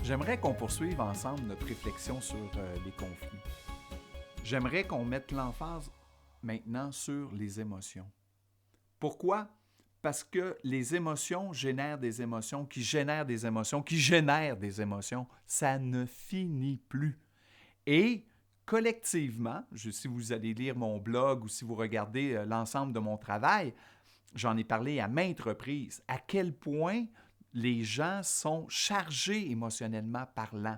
J'aimerais qu'on poursuive ensemble notre réflexion sur les conflits. J'aimerais qu'on mette l'emphase maintenant sur les émotions. Pourquoi? Parce que les émotions génèrent des émotions, qui génèrent des émotions, qui génèrent des émotions. Ça ne finit plus. Et collectivement, si vous allez lire mon blog ou si vous regardez l'ensemble de mon travail, j'en ai parlé à maintes reprises, à quel point les gens sont chargés émotionnellement parlant.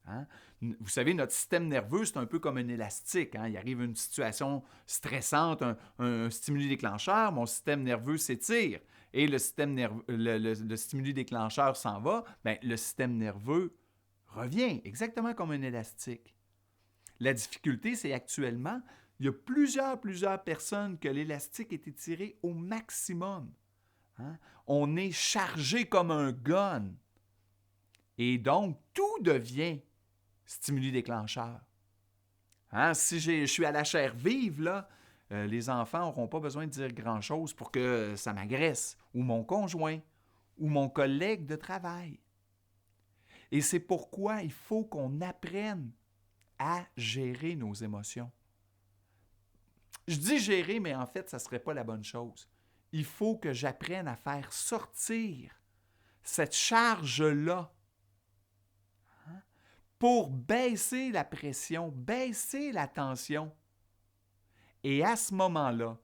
Hein? Vous savez, notre système nerveux, c'est un peu comme un élastique. Hein? Il arrive une situation stressante, un stimuli déclencheur, mon système nerveux s'étire et le stimuli déclencheur s'en va, bien, le système nerveux revient, exactement comme un élastique. La difficulté, c'est actuellement, il y a plusieurs personnes que l'élastique est étiré au maximum. Hein? On est chargé comme un gun. Et donc, tout devient stimuli déclencheur. Hein? Si je suis à la chair vive, là, les enfants n'auront pas besoin de dire grand-chose pour que ça m'agresse, ou mon conjoint, ou mon collègue de travail. Et c'est pourquoi il faut qu'on apprenne à gérer nos émotions. Je dis gérer, mais en fait, ça ne serait pas la bonne chose. Il faut que j'apprenne à faire sortir cette charge-là, hein, pour baisser la pression, baisser la tension. Et à ce moment-là,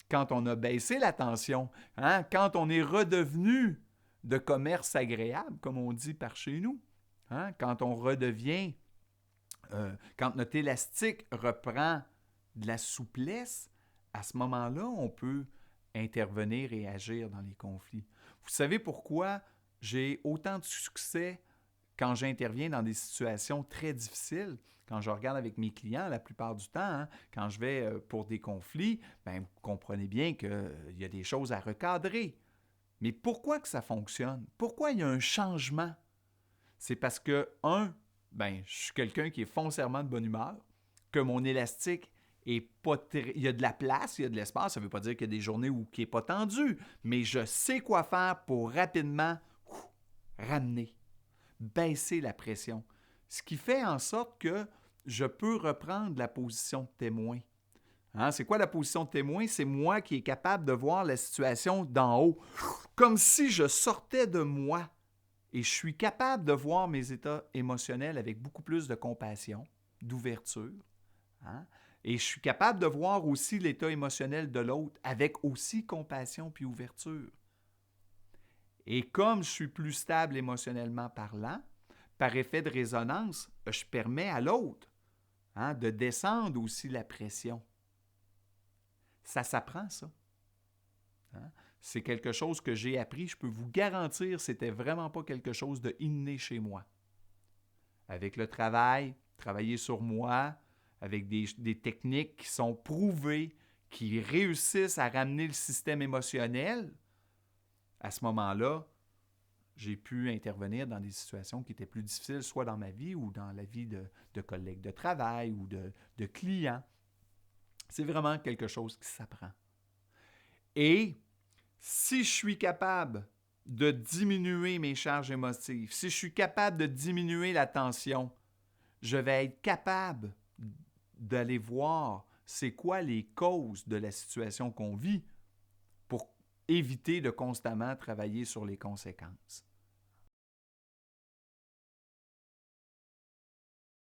quand on a baissé la tension, hein, quand on est redevenu de commerce agréable, comme on dit par chez nous, hein, quand on redevient, quand notre élastique reprend de la souplesse, à ce moment-là, on peut intervenir et agir dans les conflits. Vous savez pourquoi j'ai autant de succès quand j'interviens dans des situations très difficiles? Quand je regarde avec mes clients, la plupart du temps, hein, quand je vais pour des conflits, bien, vous comprenez bien qu'il y a des choses à recadrer. Mais pourquoi que ça fonctionne? Pourquoi il y a un changement? C'est parce que, ben, je suis quelqu'un qui est foncièrement de bonne humeur, que mon élastique est pas il y a de la place, il y a de l'espace. Ça ne veut pas dire qu'il y a des journées où il n'est pas tendu, mais je sais quoi faire pour rapidement ramener, baisser la pression. Ce qui fait en sorte que je peux reprendre la position de témoin. Hein? C'est quoi la position de témoin? C'est moi qui est capable de voir la situation d'en haut, comme si je sortais de moi. Et je suis capable de voir mes états émotionnels avec beaucoup plus de compassion, d'ouverture. Hein? Et je suis capable de voir aussi l'état émotionnel de l'autre avec aussi compassion puis ouverture. Et comme je suis plus stable émotionnellement parlant, par effet de résonance, je permets à l'autre, hein, de descendre aussi la pression. Ça s'apprend, ça. Hein? C'est quelque chose que j'ai appris, je peux vous garantir, c'était vraiment pas quelque chose de inné chez moi. Avec le travail, travailler sur moi, avec des techniques qui sont prouvées, qui réussissent à ramener le système émotionnel, à ce moment-là, j'ai pu intervenir dans des situations qui étaient plus difficiles, soit dans ma vie ou dans la vie de collègues de travail ou de clients. C'est vraiment quelque chose qui s'apprend. Et si je suis capable de diminuer mes charges émotives, si je suis capable de diminuer la tension, je vais être capable d'aller voir c'est quoi les causes de la situation qu'on vit pour éviter de constamment travailler sur les conséquences.